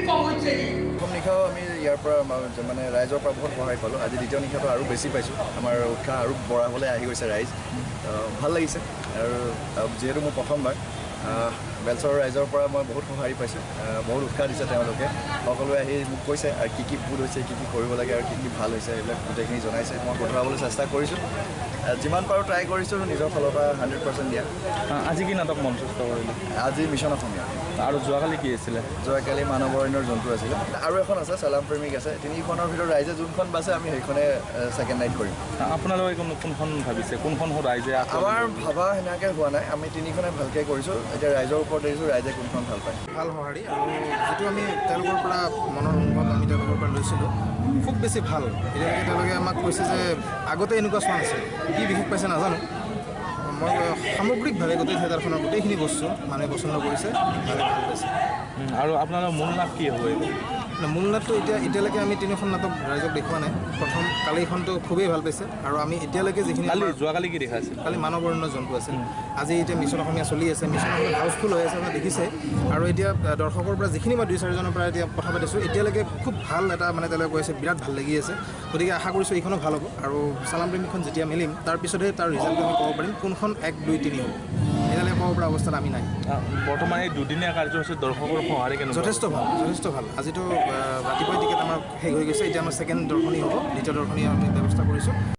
প্ৰথম নিশাও আমি ইয়াৰ পৰা মানে ৰাইজৰ পৰা বহুত সহায় পালোঁ আজি দ্বিতীয় নিশাটো আৰু বেছি পাইছোঁ আমাৰ উৎসাহ আৰু বঢ়াবলৈ আহি গৈছে ৰাইজ ভাল লাগিছে আৰু যিহেতু মোৰ প্ৰথমবাৰ বেলচৰৰ ৰাইজৰ পৰা মই বহুত সঁহাৰি পাইছোঁ বহুত উৎসাহ দিছে তেওঁলোকে সকলোৱে আহি মোক কৈছে আৰু কি ভুল হৈছে কি কৰিব লাগে আৰু কি ভাল হৈছে এইবিলাক গোটেইখিনি জনাইছে মই শুধৰাবলৈ চেষ্টা কৰিছোঁ যিমান পাৰোঁ ট্ৰাই কৰিছোঁ নিজৰ ফালৰ পৰা 100% দিয়া আজি কি নাটক মঞ্চস্থ কৰিলে আজি মিছন অসমীয়া আৰু যোৱাকালি কি আছিলে যোৱাকালি মানৱ অৰণ্যৰ জন্তু আছিলে আৰু এখন আছে চালাম প্ৰেমিক আছে তিনিখনৰ ভিতৰত ৰাইজে যোনখন বাছে আমি সেইখনে ছেকেণ্ড নাইট কৰিম আপোনালোকে কোনখন ভাবিছে কোনখন ৰাইজে আমাৰ ভাবা সেনেকৈ হোৱা নাই আমি তিনিখনে ভালকৈ কৰিছোঁ এতিয়া ৰাইজৰ ওপৰত এৰিছোঁ ৰাইজে কোনখন ভাল পায় ভাল সঁহাৰি আৰু যিটো আমি তেওঁলোকৰ পৰা মনৰ অনুভৱ আমি তেওঁলোকৰ পৰা লৈছিলোঁ খুব বেছি ভাল এতিয়ালৈকে তেওঁলোকে আমাক কৈছে যে আগতে এনেকুৱা চোৱা নাছিল কি বিশেষ পাইছে নাজানো মই সামগ্ৰিকভাৱে গোটেই থিয়েটাৰখনৰ গোটেইখিনি বস্তু মানুহে পচন্দ কৰিছে ভালে ভাল পাইছে আৰু আপোনালোকৰ মূল লাভ কি হ'ব মূল নাটটো এতিয়ালৈকে আমি তিনিখন নাটক ৰাইজক দেখুওৱা নাই প্ৰথম কালিখনটো খুবেই ভাল পাইছে আৰু আমি এতিয়ালৈকে যিখিনি যোৱাকালি কি দেখাইছিল কালি মানৱ অৰণ্যৰ জন্তু আছিল আজি এতিয়া মিছন অসমীয়া চলি আছে মিছন অসমীয়া হাউচফুল হৈ আছে আপুনি দেখিছে আৰু এতিয়া দৰ্শকৰ পৰা যিখিনি মই 2-4জনৰ পৰা এতিয়া কথা পাতিছোঁ এতিয়ালৈকে খুব ভাল এটা মানে তেওঁলোকে কৈছে বিৰাট ভাল লাগি আছে গতিকে আশা কৰিছোঁ এইখনো ভাল হ'ব আৰু চালাম প্ৰেমিকখন যেতিয়া মেলিম তাৰপিছতহে তাৰ ৰিজাল্টটো আমি ক'ব পাৰিম কোনখন 1, 2, 3 হ'ব এতিয়ালৈ ক'ব পৰা অৱস্থাত আমি নাই বৰ্তমান এই দুদিনীয়া কাৰ্যসূচীত দৰ্শকৰ সঁহাৰি কেনেকুৱা যথেষ্ট ভাল আজিতো ৰাতিপুৱাই টিকেট আমাৰ শেষ হৈ গৈছে এতিয়া আমাৰ ছেকেণ্ড দৰ্শনী হ'ব দ্বিতীয় দৰ্শনী আমি ব্যৱস্থা কৰিছোঁ